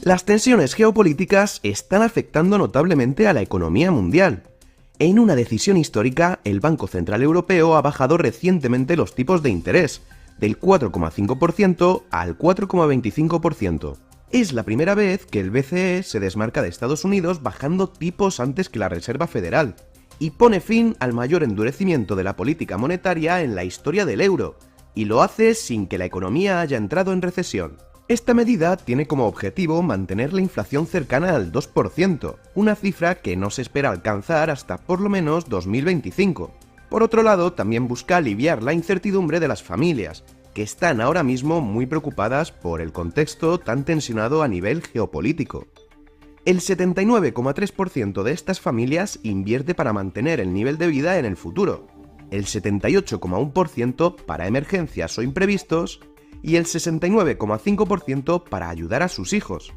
Las tensiones geopolíticas están afectando notablemente a la economía mundial. En una decisión histórica, el Banco Central Europeo ha bajado recientemente los tipos de interés, del 4,5% al 4,25%. Es la primera vez que el BCE se desmarca de Estados Unidos bajando tipos antes que la Reserva Federal, y pone fin al mayor endurecimiento de la política monetaria en la historia del euro, y lo hace sin que la economía haya entrado en recesión. Esta medida tiene como objetivo mantener la inflación cercana al 2%, una cifra que no se espera alcanzar hasta por lo menos 2025. Por otro lado, también busca aliviar la incertidumbre de las familias, que están ahora mismo muy preocupadas por el contexto tan tensionado a nivel geopolítico. El 79,3% de estas familias invierte para mantener el nivel de vida en el futuro, el 78,1% para emergencias o imprevistos, y el 69,5% para ayudar a sus hijos.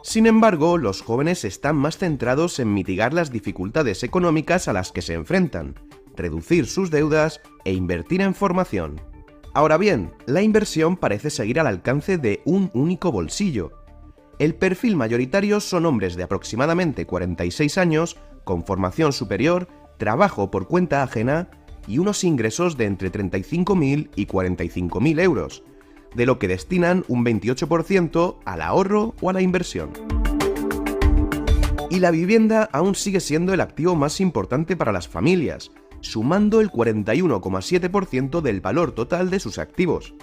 Sin embargo, los jóvenes están más centrados en mitigar las dificultades económicas a las que se enfrentan, reducir sus deudas e invertir en formación. Ahora bien, la inversión parece seguir al alcance de un único bolsillo. El perfil mayoritario son hombres de aproximadamente 46 años, con formación superior, trabajo por cuenta ajena y unos ingresos de entre 35.000 y 45.000 euros, de lo que destinan un 28% al ahorro o a la inversión. Y la vivienda aún sigue siendo el activo más importante para las familias, sumando el 41,7% del valor total de sus activos.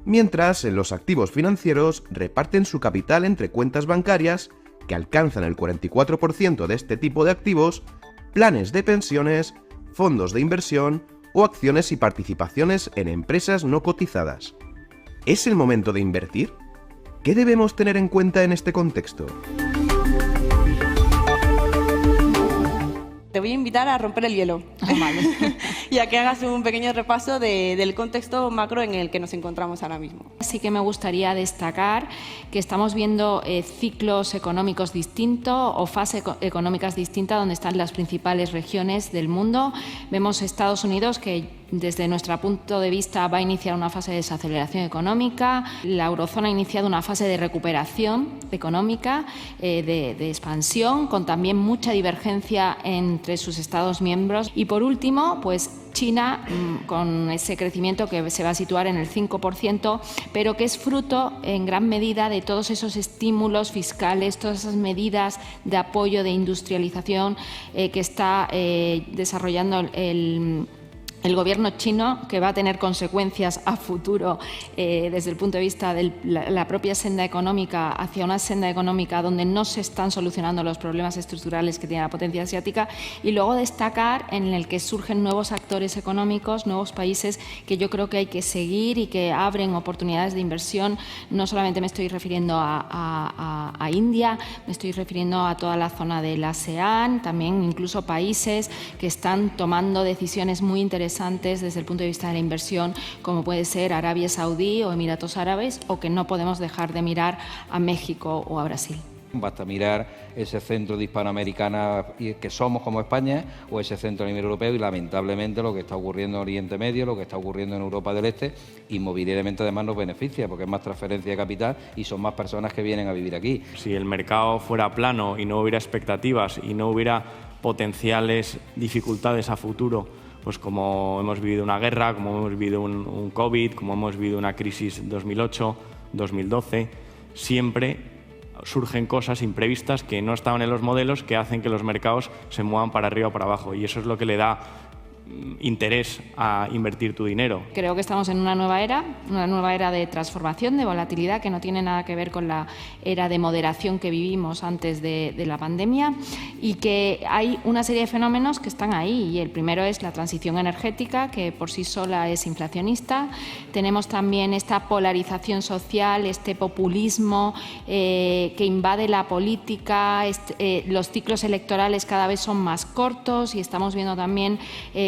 Mientras, en los activos financieros reparten su capital entre cuentas bancarias, que alcanzan el 44% de este tipo de activos, planes de pensiones, fondos de inversión o acciones y participaciones en empresas no cotizadas. ¿Es el momento de invertir? ¿Qué debemos tener en cuenta en este contexto? Te voy a invitar a romper el hielo. Vale. Y a que hagas un pequeño repaso del contexto macro en el que nos encontramos ahora mismo. Sí que me gustaría destacar que estamos viendo ciclos económicos distintos o fases económicas distintas donde están las principales regiones del mundo. Vemos Estados Unidos que desde nuestro punto de vista va a iniciar una fase de desaceleración económica, la eurozona ha iniciado una fase de recuperación económica, de expansión, con también mucha divergencia entre sus Estados miembros. Y por último, pues China, con ese crecimiento que se va a situar en el 5%, pero que es fruto en gran medida de todos esos estímulos fiscales, todas esas medidas de apoyo, de industrialización que está desarrollando el gobierno chino, que va a tener consecuencias a futuro desde el punto de vista de la propia senda económica, hacia una senda económica donde no se están solucionando los problemas estructurales que tiene la potencia asiática, y luego destacar en el que surgen nuevos actores económicos, nuevos países que yo creo que hay que seguir y que abren oportunidades de inversión. No solamente me estoy refiriendo a India, me estoy refiriendo a toda la zona del ASEAN, también incluso países que están tomando decisiones muy interesantes desde el punto de vista de la inversión, como puede ser Arabia Saudí o Emiratos Árabes, o que no podemos dejar de mirar a México o a Brasil. Basta mirar ese centro de Hispanoamericana que somos como España o ese centro a nivel europeo y lamentablemente lo que está ocurriendo en Oriente Medio, lo que está ocurriendo en Europa del Este, inmobiliariamente además nos beneficia porque es más transferencia de capital y son más personas que vienen a vivir aquí. Si el mercado fuera plano y no hubiera expectativas y no hubiera potenciales dificultades a futuro, pues como hemos vivido una guerra, como hemos vivido un COVID, como hemos vivido una crisis 2008, 2012, siempre surgen cosas imprevistas que no estaban en los modelos, que hacen que los mercados se muevan para arriba o para abajo, y eso es lo que le da interés a invertir tu dinero. Creo que estamos en una nueva era de transformación, de volatilidad, que no tiene nada que ver con la era de moderación que vivimos antes de la pandemia, y que hay una serie de fenómenos que están ahí, y el primero es la transición energética, que por sí sola es inflacionista. Tenemos también esta polarización social, este populismo que invade la política, los ciclos electorales cada vez son más cortos, y estamos viendo también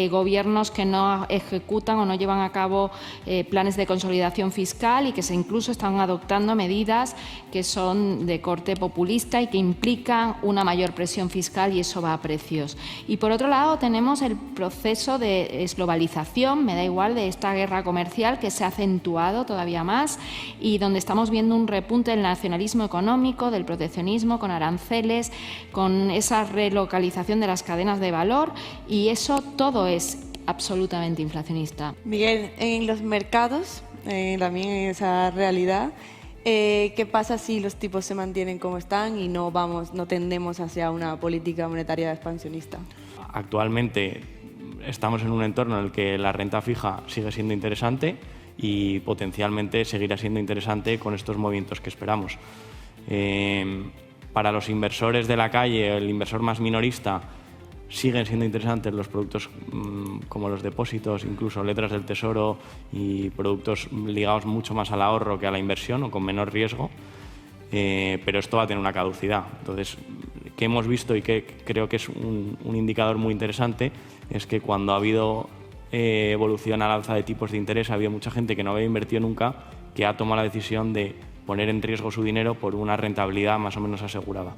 gobiernos que no ejecutan o no llevan a cabo planes de consolidación fiscal y que incluso están adoptando medidas que son de corte populista y que implican una mayor presión fiscal, y eso va a precios. Y por otro lado tenemos el proceso de desglobalización, me da igual, de esta guerra comercial que se ha acentuado todavía más y donde estamos viendo un repunte del nacionalismo económico, del proteccionismo, con aranceles, con esa relocalización de las cadenas de valor, y eso todo es absolutamente inflacionista. Miguel, en los mercados, también en esa realidad, ¿qué pasa si los tipos se mantienen como están y no tendemos hacia una política monetaria expansionista? Actualmente estamos en un entorno en el que la renta fija sigue siendo interesante y potencialmente seguirá siendo interesante con estos movimientos que esperamos. Para los inversores de la calle, el inversor más minorista, siguen siendo interesantes los productos como los depósitos, incluso letras del tesoro y productos ligados mucho más al ahorro que a la inversión o con menor riesgo, pero esto va a tener una caducidad. Entonces, ¿qué hemos visto y que creo que es un indicador muy interesante? Es que cuando ha habido evolución al alza de tipos de interés, ha habido mucha gente que no había invertido nunca que ha tomado la decisión de poner en riesgo su dinero por una rentabilidad más o menos asegurada.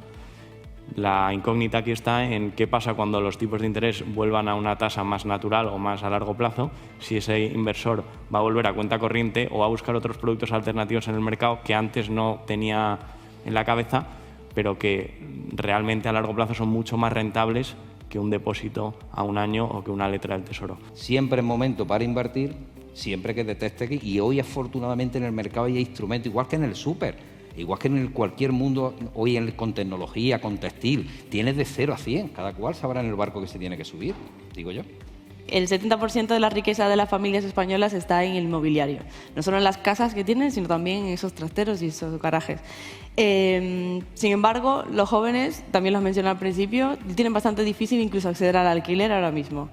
La incógnita aquí está en qué pasa cuando los tipos de interés vuelvan a una tasa más natural o más a largo plazo, si ese inversor va a volver a cuenta corriente o va a buscar otros productos alternativos en el mercado que antes no tenía en la cabeza, pero que realmente a largo plazo son mucho más rentables que un depósito a un año o que una letra del tesoro. Siempre es momento para invertir, siempre que detecte que, y hoy afortunadamente en el mercado hay instrumentos, igual que en el súper. Igual que en cualquier mundo, hoy con tecnología, con textil, tienes de 0 a 100, cada cual sabrá en el barco que se tiene que subir, digo yo. El 70% de la riqueza de las familias españolas está en el mobiliario, no solo en las casas que tienen, sino también en esos trasteros y esos garajes. Sin embargo, los jóvenes, también los mencioné al principio, tienen bastante difícil incluso acceder al alquiler ahora mismo.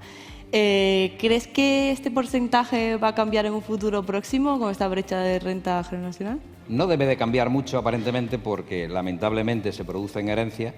¿Crees que este porcentaje va a cambiar en un futuro próximo con esta brecha de renta generacional? No debe de cambiar mucho aparentemente porque lamentablemente se producen herencias.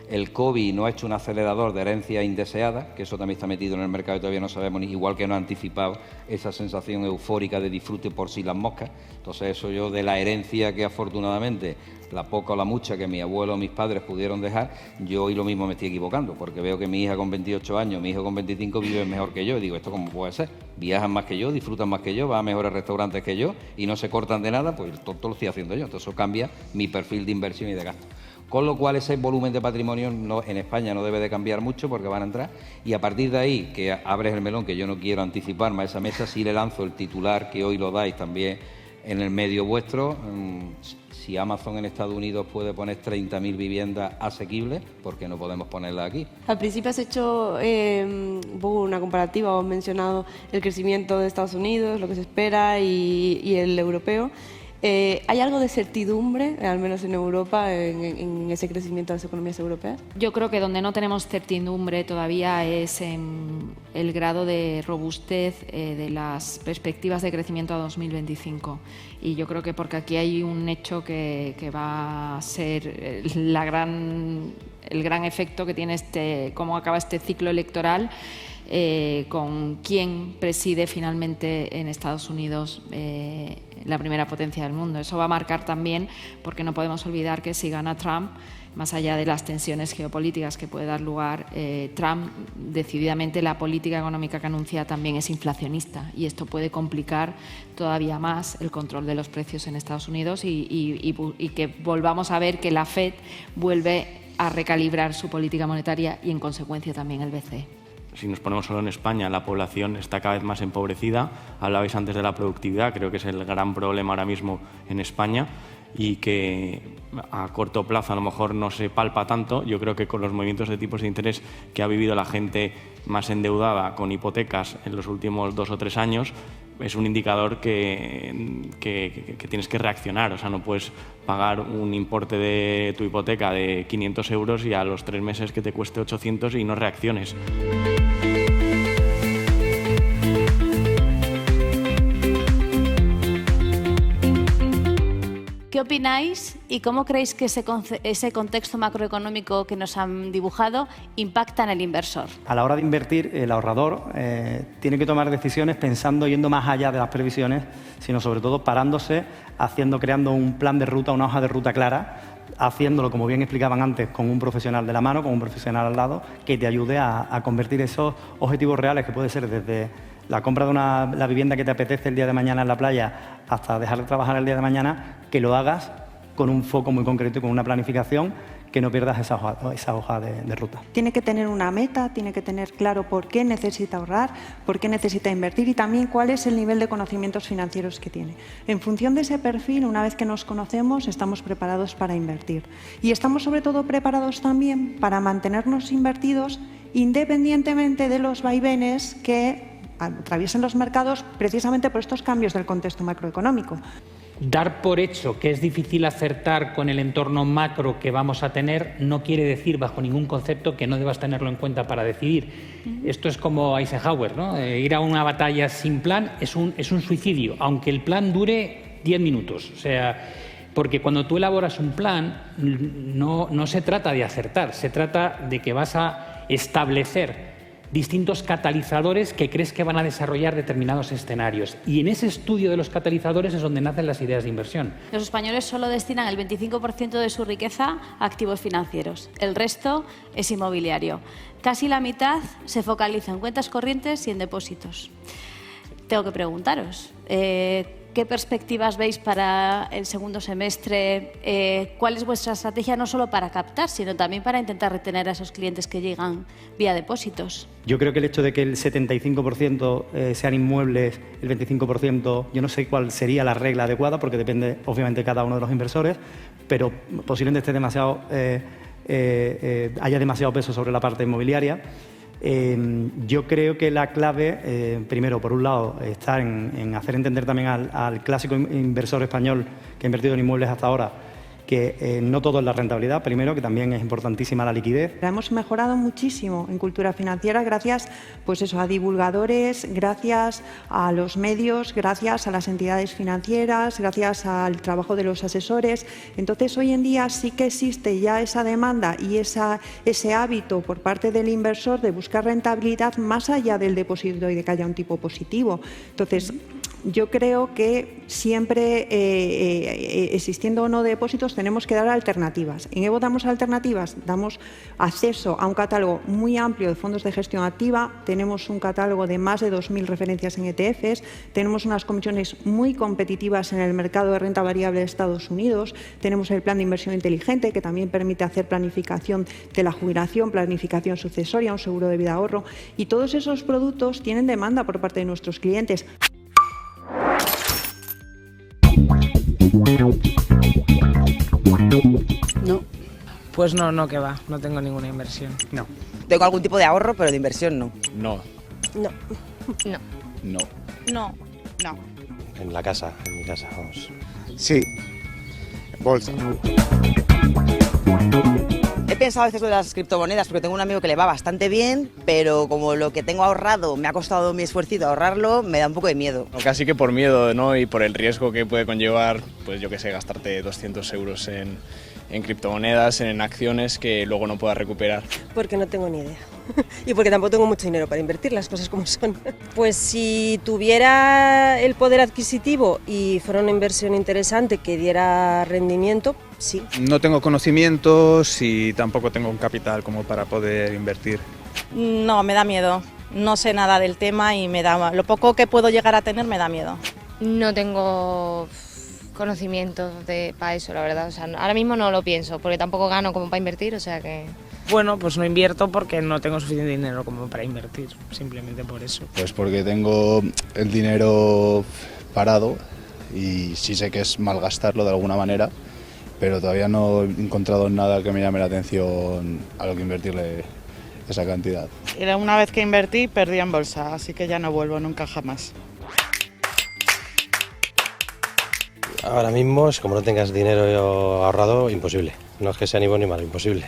El COVID no ha hecho un acelerador de herencias indeseadas, que eso también está metido en el mercado y todavía no sabemos, igual que no ha anticipado esa sensación eufórica de disfrute por sí las moscas. Entonces eso yo de la herencia que afortunadamente, la poca o la mucha que mi abuelo o mis padres pudieron dejar, yo hoy lo mismo me estoy equivocando, porque veo que mi hija con 28 años, mi hijo con 25 viven mejor que yo, y digo, ¿esto cómo puede ser? Viajan más que yo, disfrutan más que yo, van a mejores restaurantes que yo y no se cortan de nada, pues todo lo estoy haciendo yo. Entonces eso cambia mi perfil de inversión y de gasto. Con lo cual ese volumen de patrimonio en España no debe de cambiar mucho porque van a entrar, y a partir de ahí, que abres el melón, que yo no quiero anticiparme a esa mesa, sí le lanzo el titular que hoy lo dais también en el medio vuestro. Si Amazon en Estados Unidos puede poner 30.000 viviendas asequibles, ¿por qué no podemos ponerlas aquí? Al principio has hecho un poco una comparativa, o has mencionado el crecimiento de Estados Unidos, lo que se espera, y el europeo. ¿Hay algo de certidumbre, al menos en Europa, en ese crecimiento de las economías europeas? Yo creo que donde no tenemos certidumbre todavía es en el grado de robustez de las perspectivas de crecimiento a 2025. Y yo creo que porque aquí hay un hecho que va a ser el gran efecto que tiene cómo acaba este ciclo electoral, con quién preside finalmente en Estados Unidos la primera potencia del mundo. Eso va a marcar también, porque no podemos olvidar que si gana Trump, más allá de las tensiones geopolíticas que puede dar lugar, Trump, decididamente la política económica que anuncia también es inflacionista, y esto puede complicar todavía más el control de los precios en Estados Unidos y que volvamos a ver que la FED vuelve a recalibrar su política monetaria y, en consecuencia, también el BCE. Si nos ponemos solo en España, la población está cada vez más empobrecida. Hablabais antes de la productividad, creo que es el gran problema ahora mismo en España, y que a corto plazo a lo mejor no se palpa tanto. Yo creo que con los movimientos de tipos de interés que ha vivido la gente más endeudada con hipotecas en los últimos 2 o 3 años, es un indicador que tienes que reaccionar. O sea, no puedes pagar un importe de tu hipoteca de 500 euros y a los 3 meses que te cueste 800 y no reacciones. ¿Qué opináis ¿Y cómo creéis que ese contexto macroeconómico que nos han dibujado impacta en el inversor? A la hora de invertir, el ahorrador tiene que tomar decisiones pensando, yendo más allá de las previsiones, sino sobre todo parándose, creando un plan de ruta, una hoja de ruta clara, haciéndolo, como bien explicaban antes, con un profesional de la mano, con un profesional al lado, que te ayude a convertir esos objetivos reales, que puede ser desde la compra de la vivienda que te apetece el día de mañana en la playa hasta dejar de trabajar el día de mañana, que lo hagas con un foco muy concreto y con una planificación, que no pierdas esa hoja de ruta. Tiene que tener una meta, tiene que tener claro por qué necesita ahorrar, por qué necesita invertir y también cuál es el nivel de conocimientos financieros que tiene. En función de ese perfil, una vez que nos conocemos, estamos preparados para invertir. Y estamos sobre todo preparados también para mantenernos invertidos independientemente de los vaivenes que atraviesan los mercados precisamente por estos cambios del contexto macroeconómico. Dar por hecho que es difícil acertar con el entorno macro que vamos a tener no quiere decir, bajo ningún concepto, que no debas tenerlo en cuenta para decidir. Esto es como Eisenhower, ¿no? Ir a una batalla sin plan es un suicidio, aunque el plan dure 10 minutos. O sea, porque cuando tú elaboras un plan no se trata de acertar, se trata de que vas a establecer distintos catalizadores que crees que van a desarrollar determinados escenarios. Y en ese estudio de los catalizadores es donde nacen las ideas de inversión. Los españoles solo destinan el 25% de su riqueza a activos financieros. El resto es inmobiliario. Casi la mitad se focaliza en cuentas corrientes y en depósitos. Tengo que preguntaros, ¿qué perspectivas veis para el segundo semestre? ¿Cuál es vuestra estrategia no solo para captar, sino también para intentar retener a esos clientes que llegan vía depósitos? Yo creo que el hecho de que el 75% sean inmuebles, el 25%, yo no sé cuál sería la regla adecuada, porque depende obviamente de cada uno de los inversores, pero posiblemente haya demasiado peso sobre la parte inmobiliaria. Yo creo que la clave, primero, por un lado, está en hacer entender también al clásico inversor español que ha invertido en inmuebles hasta ahora que no todo es la rentabilidad, primero, que también es importantísima la liquidez. Hemos mejorado muchísimo en cultura financiera gracias a divulgadores, gracias a los medios, gracias a las entidades financieras, gracias al trabajo de los asesores. Entonces, hoy en día sí que existe ya esa demanda y ese hábito por parte del inversor de buscar rentabilidad más allá del depósito y de que haya un tipo positivo. Entonces, yo creo que siempre, existiendo o no depósitos, tenemos que dar alternativas. En Evo damos alternativas, damos acceso a un catálogo muy amplio de fondos de gestión activa, tenemos un catálogo de más de 2.000 referencias en ETFs, tenemos unas comisiones muy competitivas en el mercado de renta variable de Estados Unidos, tenemos el plan de inversión inteligente que también permite hacer planificación de la jubilación, planificación sucesoria, un seguro de vida ahorro, y todos esos productos tienen demanda por parte de nuestros clientes. No. Pues no, que va, no tengo ninguna inversión. No. Tengo algún tipo de ahorro, pero de inversión no. No. No. No. No. No. No. En mi casa, vamos. Sí. Bolsa. He pensado a veces lo de las criptomonedas porque tengo un amigo que le va bastante bien, pero como lo que tengo ahorrado me ha costado mi esfuerzo ahorrarlo, me da un poco de miedo. Casi que por miedo, ¿no? Y por el riesgo que puede conllevar, pues yo qué sé, gastarte 200 euros en criptomonedas, en acciones que luego no puedas recuperar. Porque no tengo ni idea. Y porque tampoco tengo mucho dinero para invertir, las cosas como son. Pues si tuviera el poder adquisitivo y fuera una inversión interesante que diera rendimiento, sí. No tengo conocimientos y tampoco tengo un capital como para poder invertir. No, me da miedo. No sé nada del tema y lo poco que puedo llegar a tener me da miedo. No tengo conocimientos para eso, la verdad. O sea, ahora mismo no lo pienso, porque tampoco gano como para invertir, o sea que... Bueno, pues no invierto porque no tengo suficiente dinero como para invertir, simplemente por eso. Pues porque tengo el dinero parado y sí sé que es malgastarlo de alguna manera, pero todavía no he encontrado nada que me llame la atención a lo que invertirle esa cantidad. Una vez que invertí, perdí en bolsa, así que ya no vuelvo nunca jamás. Ahora mismo, como no tengas dinero ahorrado, imposible. No es que sea ni bueno ni malo, imposible.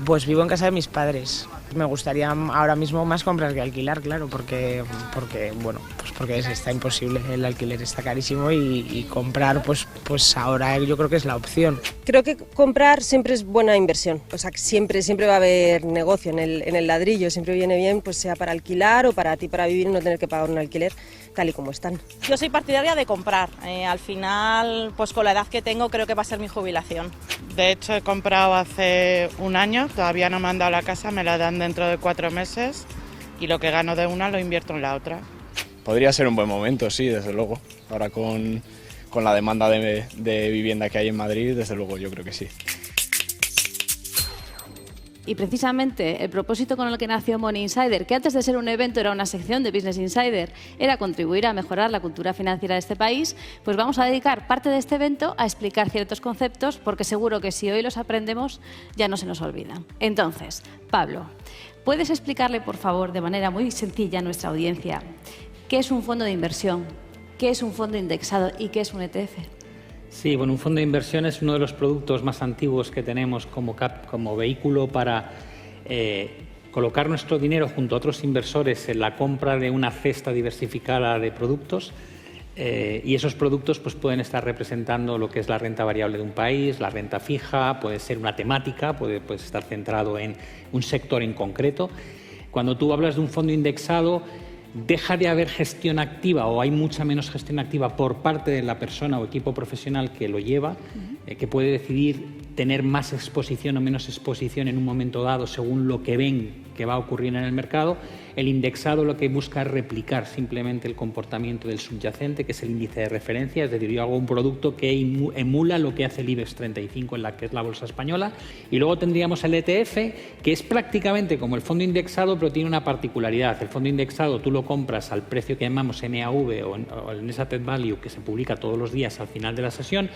Pues vivo en casa de mis padres, Me gustaría ahora mismo más comprar que alquilar, claro, porque bueno, pues porque está imposible, el alquiler está carísimo y comprar pues ahora yo creo que es la opción. Creo que comprar siempre es buena inversión, o sea que siempre va a haber negocio en el ladrillo, siempre viene bien, pues sea para alquilar o para ti para vivir y no tener que pagar un alquiler tal y como están. Yo soy partidaria de comprar, al final pues con la edad que tengo creo que va a ser mi jubilación. De hecho he comprado hace un año, todavía no me han dado la casa, me la dan dentro de 4 meses y lo que gano de una lo invierto en la otra. Podría ser un buen momento, sí, desde luego. Ahora con la demanda de vivienda que hay en Madrid, desde luego yo creo que sí. Y precisamente el propósito con el que nació Money Insider, que antes de ser un evento era una sección de Business Insider, era contribuir a mejorar la cultura financiera de este país, pues vamos a dedicar parte de este evento a explicar ciertos conceptos, porque seguro que si hoy los aprendemos ya no se nos olvidan. Entonces, Pablo, ¿puedes explicarle, por favor, de manera muy sencilla a nuestra audiencia, qué es un fondo de inversión, qué es un fondo indexado y qué es un ETF? Sí, bueno, un fondo de inversión es uno de los productos más antiguos que tenemos como vehículo para colocar nuestro dinero junto a otros inversores en la compra de una cesta diversificada de productos y esos productos pues, pueden estar representando lo que es la renta variable de un país, la renta fija, puede ser una temática, puede estar centrado en un sector en concreto. Cuando tú hablas de un fondo indexado, deja de haber gestión activa o hay mucha menos gestión activa por parte de la persona o equipo profesional que lo lleva, que puede decidir tener más exposición o menos exposición en un momento dado según lo que ven que va a ocurrir en el mercado. El indexado lo que busca es replicar simplemente el comportamiento del subyacente, que es el índice de referencia, es decir, yo hago un producto que emula lo que hace el IBEX 35 en la que es la bolsa española. Y luego tendríamos el ETF, que es prácticamente como el fondo indexado, pero tiene una particularidad. El fondo indexado tú lo compras al precio que llamamos NAV o el Net Asset Value, que se publica todos los días al final de la sesión,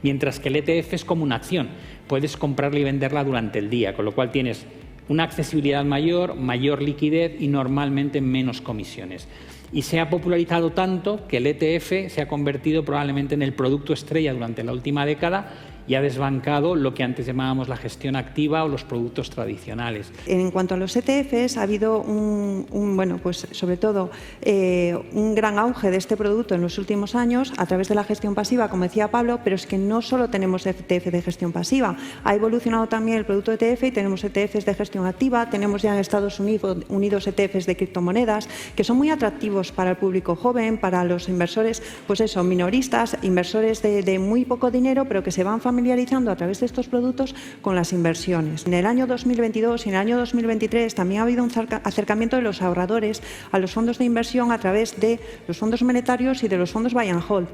mientras que el ETF es como una acción. Puedes comprarla y venderla durante el día, con lo cual tienes una accesibilidad mayor, mayor liquidez y normalmente menos comisiones. Y se ha popularizado tanto que el ETF se ha convertido probablemente en el producto estrella durante la última década y ha desbancado lo que antes llamábamos la gestión activa o los productos tradicionales. En cuanto a los ETFs, ha habido bueno, pues sobre todo un gran auge de este producto en los últimos años a través de la gestión pasiva, como decía Pablo, pero es que no solo tenemos ETF de gestión pasiva, ha evolucionado también el producto ETF y tenemos ETFs de gestión activa, tenemos ya en Estados Unidos ETFs de criptomonedas que son muy atractivos para el público joven, para los inversores, pues eso, minoristas, inversores de muy poco dinero, pero que se van familiarizando a través de estos productos con las inversiones. En el año 2022 y en el año 2023 también ha habido un acercamiento de los ahorradores a los fondos de inversión a través de los fondos monetarios y de los fondos buy and hold.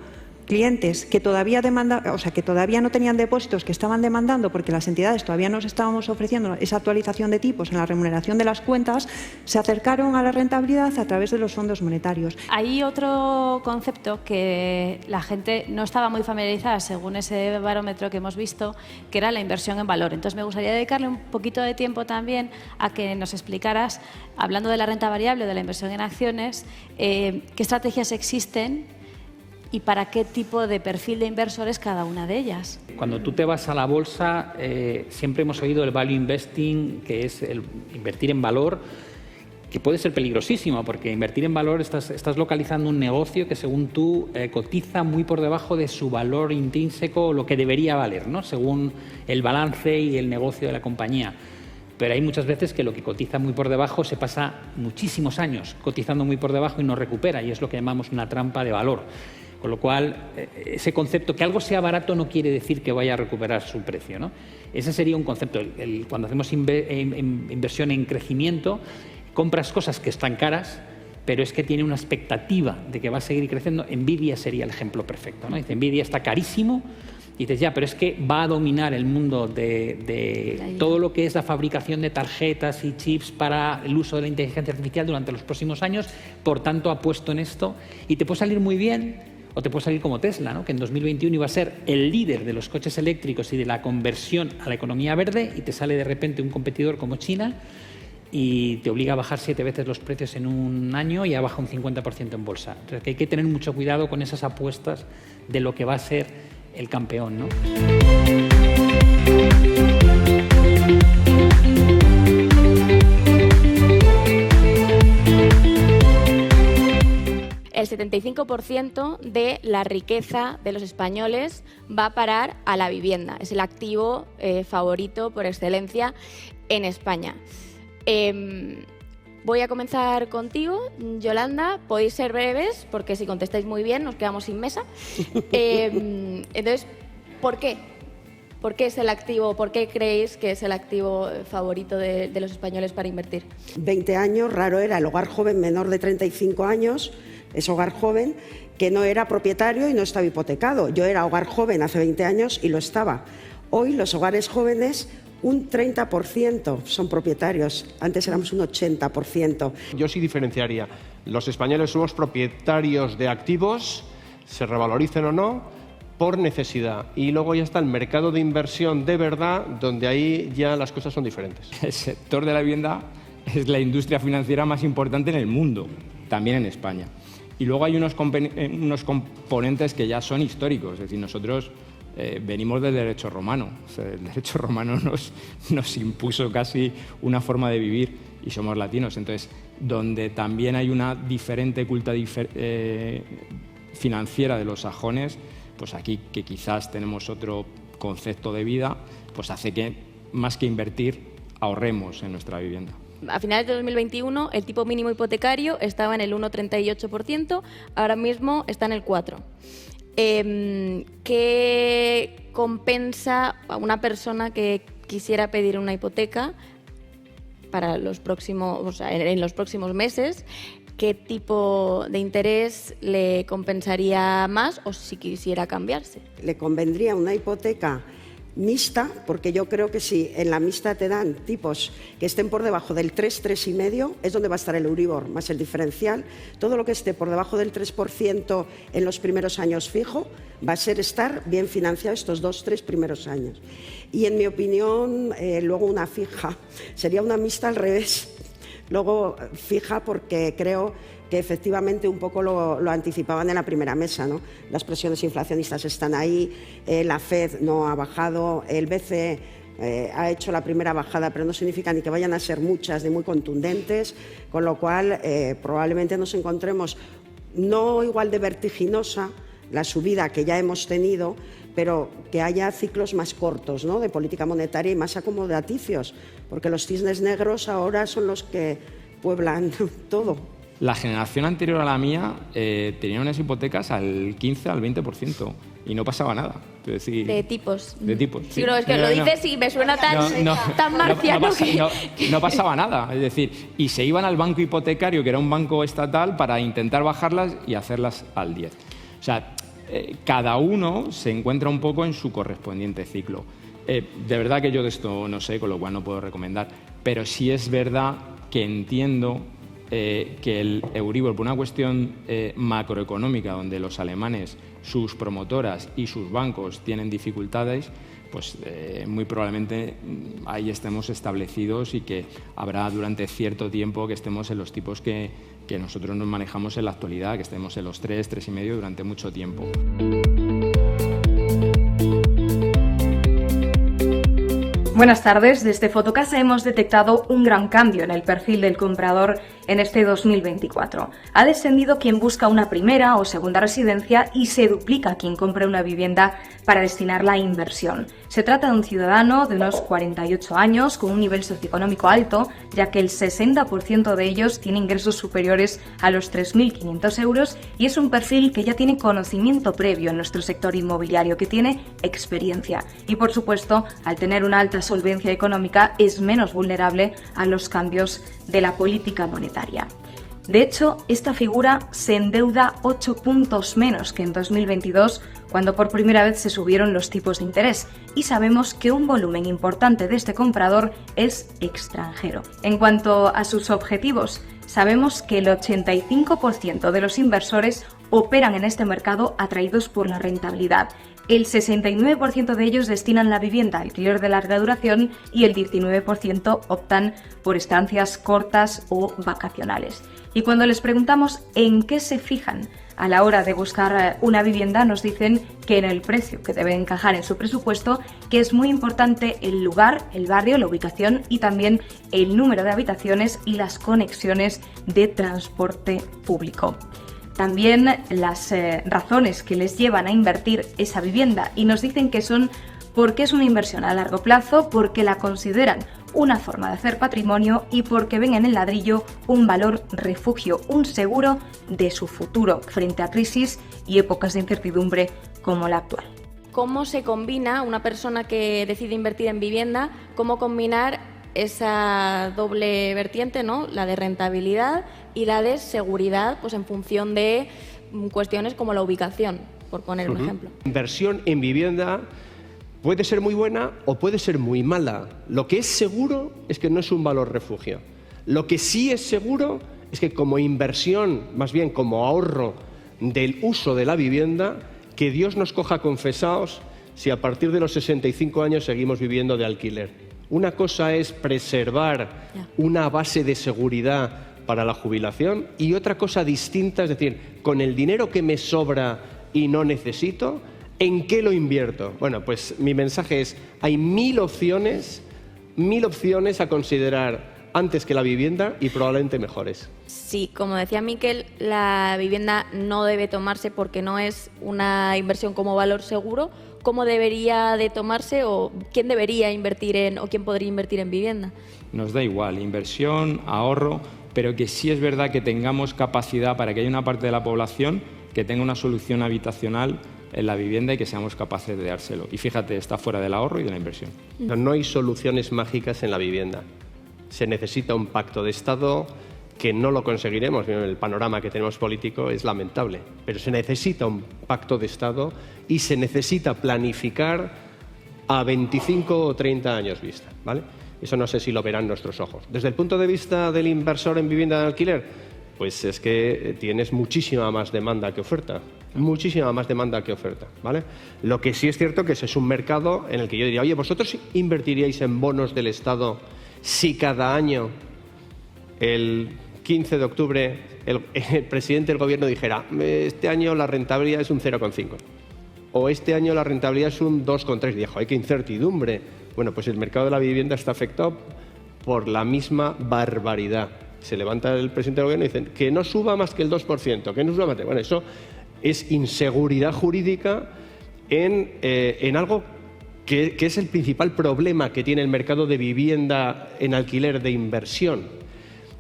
Clientes que todavía no tenían depósitos, que estaban demandando porque las entidades todavía nos estábamos ofreciendo esa actualización de tipos en la remuneración de las cuentas, se acercaron a la rentabilidad a través de los fondos monetarios. Hay otro concepto que la gente no estaba muy familiarizada según ese barómetro que hemos visto, que era la inversión en valor. Entonces me gustaría dedicarle un poquito de tiempo también a que nos explicaras, hablando de la renta variable o de la inversión en acciones, qué estrategias existen y para qué tipo de perfil de inversores cada una de ellas. Cuando tú te vas a la bolsa, siempre hemos oído el value investing, que es el invertir en valor, que puede ser peligrosísimo, porque invertir en valor estás localizando un negocio que según tú cotiza muy por debajo de su valor intrínseco o lo que debería valer, ¿no? Según el balance y el negocio de la compañía. Pero hay muchas veces que lo que cotiza muy por debajo se pasa muchísimos años cotizando muy por debajo y no recupera, y es lo que llamamos una trampa de valor. Con lo cual, ese concepto, que algo sea barato no quiere decir que vaya a recuperar su precio, ¿no? Ese sería un concepto. Cuando hacemos inversión en crecimiento, compras cosas que están caras, pero es que tiene una expectativa de que va a seguir creciendo. Nvidia sería el ejemplo perfecto, ¿no? Dice, Nvidia está carísimo, y dices, ya, pero es que va a dominar el mundo de todo lo que es la fabricación de tarjetas y chips para el uso de la inteligencia artificial durante los próximos años, por tanto apuesto en esto, y te puede salir muy bien. O te puede salir como Tesla, ¿no? Que en 2021 iba a ser el líder de los coches eléctricos y de la conversión a la economía verde, y te sale de repente un competidor como China y te obliga a bajar 7 veces los precios en un año y ha bajado un 50% en bolsa. Entonces que hay que tener mucho cuidado con esas apuestas de lo que va a ser el campeón, ¿no? el 75% de la riqueza de los españoles va a parar a la vivienda. Es el activo favorito por excelencia en España. Voy a comenzar contigo, Yolanda. Podéis ser breves, porque si contestáis muy bien nos quedamos sin mesa. Entonces, ¿por qué? ¿Por qué es el activo? ¿Por qué creéis que es el activo favorito de los españoles para invertir? 20 años, raro era el hogar joven menor de 35 años, es hogar joven, que no era propietario y no estaba hipotecado. Yo era hogar joven hace 20 años y lo estaba. Hoy los hogares jóvenes, un 30% son propietarios, antes éramos un 80%. Yo sí diferenciaría. Los españoles somos propietarios de activos, se revaloricen o no, por necesidad. Y luego ya está el mercado de inversión de verdad, donde ahí ya las cosas son diferentes. El sector de la vivienda es la industria financiera más importante en el mundo, también en España. Y luego hay unos componentes que ya son históricos, es decir, nosotros venimos del derecho romano. O sea, el derecho romano nos impuso casi una forma de vivir y somos latinos. Entonces, donde también hay una diferente cultura financiera de los sajones, pues aquí que quizás tenemos otro concepto de vida, pues hace que más que invertir ahorremos en nuestra vivienda. A finales de 2021 el tipo mínimo hipotecario estaba en el 1,38%, ahora mismo está en el 4%. ¿Qué compensa a una persona que quisiera pedir una hipoteca para los próximos, o sea, en los próximos meses? ¿Qué tipo de interés le compensaría más o si quisiera cambiarse? Le convendría una hipoteca mixta, porque yo creo que si en la mixta te dan tipos que estén por debajo del 3, 3,5, es donde va a estar el Euribor más el diferencial. Todo lo que esté por debajo del 3% en los primeros años fijo va a ser estar bien financiado estos 2, 3 primeros años. Y en mi opinión, luego una fija. Sería una mixta al revés. Luego fija, porque creo que efectivamente un poco lo anticipaban en la primera mesa, ¿no? Las presiones inflacionistas están ahí, la FED no ha bajado, el BCE ha hecho la primera bajada, pero no significa ni que vayan a ser muchas ni muy contundentes, con lo cual probablemente nos encontremos no igual de vertiginosa la subida que ya hemos tenido, pero que haya ciclos más cortos, ¿no?, de política monetaria y más acomodaticios, porque los cisnes negros ahora son los que pueblan todo. La generación anterior a la mía tenía unas hipotecas al 15, al 20% y no pasaba nada. Es decir, de tipos. De tipos. Sí, pero es que lo dices y me suena tan marciano no pasaba nada. Es decir, y se iban al banco hipotecario, que era un banco estatal, para intentar bajarlas y hacerlas al 10. O sea, cada uno se encuentra un poco en su correspondiente ciclo. De verdad que yo de esto no sé, con lo cual no puedo recomendar, pero sí es verdad que entiendo que el Euribor, por una cuestión macroeconómica, donde los alemanes, sus promotoras y sus bancos tienen dificultades, pues muy probablemente ahí estemos establecidos y que habrá durante cierto tiempo que estemos en los tipos que nosotros nos manejamos en la actualidad, que estemos en los 3, 3,5 durante mucho tiempo. Buenas tardes. Desde Fotocasa hemos detectado un gran cambio en el perfil del comprador en este 2024. Ha descendido quien busca una primera o segunda residencia y se duplica quien compra una vivienda para destinarla a inversión. Se trata de un ciudadano de unos 48 años con un nivel socioeconómico alto, ya que el 60% de ellos tiene ingresos superiores a los 3.500 euros y es un perfil que ya tiene conocimiento previo en nuestro sector inmobiliario, que tiene experiencia y, por supuesto, al tener una alta solvencia económica es menos vulnerable a los cambios de la política monetaria. De hecho, esta figura se endeuda 8 puntos menos que en 2022, cuando por primera vez se subieron los tipos de interés, y sabemos que un volumen importante de este comprador es extranjero. En cuanto a sus objetivos, sabemos que el 85% de los inversores operan en este mercado atraídos por la rentabilidad. El 69% de ellos destinan la vivienda a alquiler de larga duración y el 19% optan por estancias cortas o vacacionales. Y cuando les preguntamos en qué se fijan a la hora de buscar una vivienda, nos dicen que en el precio, que debe encajar en su presupuesto, que es muy importante el lugar, el barrio, la ubicación y también el número de habitaciones y las conexiones de transporte público. también las razones que les llevan a invertir esa vivienda y nos dicen que son porque es una inversión a largo plazo, porque la consideran una forma de hacer patrimonio y porque ven en el ladrillo un valor refugio, un seguro de su futuro frente a crisis y épocas de incertidumbre como la actual. ¿Cómo se combina una persona que decide invertir en vivienda, cómo combinar esa doble vertiente, ¿no? La de rentabilidad y la de seguridad, pues en función de cuestiones como la ubicación, por poner un ejemplo? Inversión en vivienda puede ser muy buena o puede ser muy mala. Lo que es seguro es que no es un valor refugio. Lo que sí es seguro es que como inversión, más bien como ahorro del uso de la vivienda, que Dios nos coja confesados si a partir de los 65 años seguimos viviendo de alquiler. Una cosa es preservar una base de seguridad para la jubilación y otra cosa distinta, es decir, con el dinero que me sobra y no necesito, ¿en qué lo invierto? Bueno, pues mi mensaje es, hay 1000 opciones a considerar antes que la vivienda y probablemente mejores. Sí, como decía Miquel, la vivienda no debe tomarse porque no es una inversión como valor seguro. ¿Cómo debería de tomarse o quién debería invertir o quién podría invertir en vivienda? Nos da igual, inversión, ahorro, pero que sí es verdad que tengamos capacidad para que haya una parte de la población que tenga una solución habitacional en la vivienda y que seamos capaces de dárselo. Y fíjate, está fuera del ahorro y de la inversión. No hay soluciones mágicas en la vivienda. Se necesita un pacto de Estado que no lo conseguiremos. El panorama que tenemos político es lamentable, pero se necesita un pacto de Estado y se necesita planificar a 25 o 30 años vista, ¿vale? Eso no sé si lo verán nuestros ojos. Desde el punto de vista del inversor en vivienda de alquiler, pues es que tienes muchísima más demanda que oferta. Muchísima más demanda que oferta, ¿vale? Lo que sí es cierto que ese es un mercado en el que yo diría, oye, ¿vosotros invertiríais en bonos del Estado si cada año, el 15 de octubre, el presidente del gobierno dijera, este año la rentabilidad es un 0,5 o este año la rentabilidad es un 2,3? Dijo, hay que incertidumbre. Bueno, pues el mercado de la vivienda está afectado por la misma barbaridad. Se levanta el presidente del gobierno y dice que no suba más que el 2%, que no suba más. Bueno, eso es inseguridad jurídica en algo que es el principal problema que tiene el mercado de vivienda en alquiler de inversión,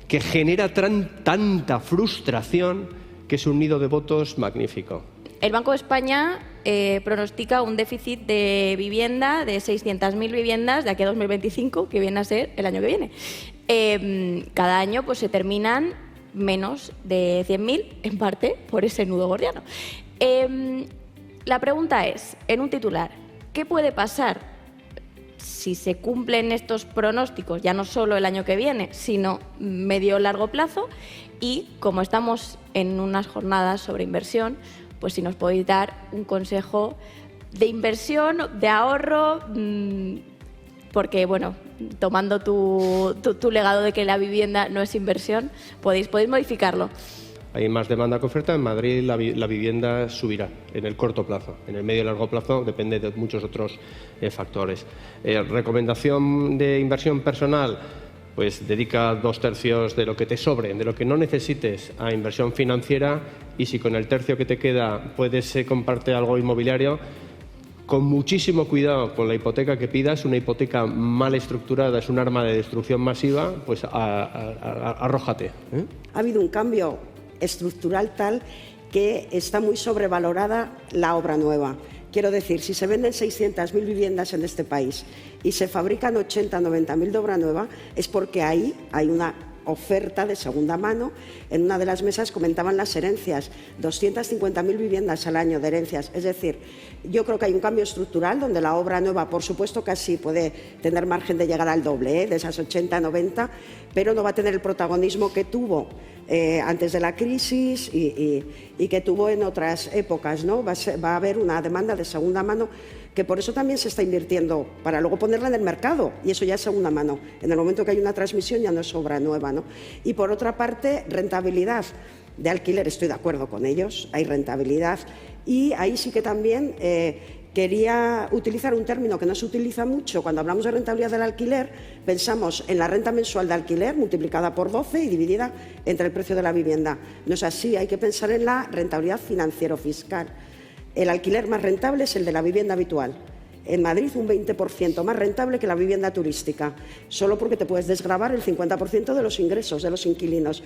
que genera tanta frustración que es un nido de votos magnífico. El Banco de España pronostica un déficit de vivienda de 600.000 viviendas de aquí a 2025, que viene a ser el año que viene. Cada año pues se terminan menos de 100.000, en parte por ese nudo gordiano. La pregunta es, en un titular, ¿qué puede pasar si se cumplen estos pronósticos, ya no solo el año que viene, sino medio o largo plazo? Y como estamos en unas jornadas sobre inversión, pues si nos podéis dar un consejo de inversión, de ahorro, porque, bueno, tomando tu legado de que la vivienda no es inversión, podéis modificarlo. Hay más demanda que oferta. En Madrid la vivienda subirá en el corto plazo. En el medio y largo plazo depende de muchos otros factores. Recomendación de inversión personal, pues dedica 2/3 de lo que te sobre, de lo que no necesites, a inversión financiera, y si con el tercio que te queda puedes comprarte algo inmobiliario, con muchísimo cuidado con la hipoteca que pidas. Una hipoteca mal estructurada es un arma de destrucción masiva, pues arrójate. Ha habido un cambio estructural tal que está muy sobrevalorada la obra nueva. Quiero decir, si se venden 600.000 viviendas en este país y se fabrican 80.000, 90.000 de obra nueva, es porque ahí hay una oferta de segunda mano. En una de las mesas comentaban las herencias, 250.000 viviendas al año de herencias. Es decir, yo creo que hay un cambio estructural donde la obra nueva, por supuesto, casi puede tener margen de llegar al doble, de esas 80, 90, pero no va a tener el protagonismo que tuvo antes de la crisis y que tuvo en otras épocas, ¿no? Va a haber una demanda de segunda mano, que por eso también se está invirtiendo, para luego ponerla en el mercado, y eso ya es segunda mano. En el momento que hay una transmisión ya no es obra nueva, ¿no? Y por otra parte, rentabilidad de alquiler, estoy de acuerdo con ellos, hay rentabilidad, y ahí sí que también quería utilizar un término que no se utiliza mucho. Cuando hablamos de rentabilidad del alquiler, pensamos en la renta mensual de alquiler multiplicada por 12 y dividida entre el precio de la vivienda. No es así, hay que pensar en la rentabilidad financiero-fiscal. El alquiler más rentable es el de la vivienda habitual. En Madrid un 20% más rentable que la vivienda turística, solo porque te puedes desgravar el 50% de los ingresos de los inquilinos.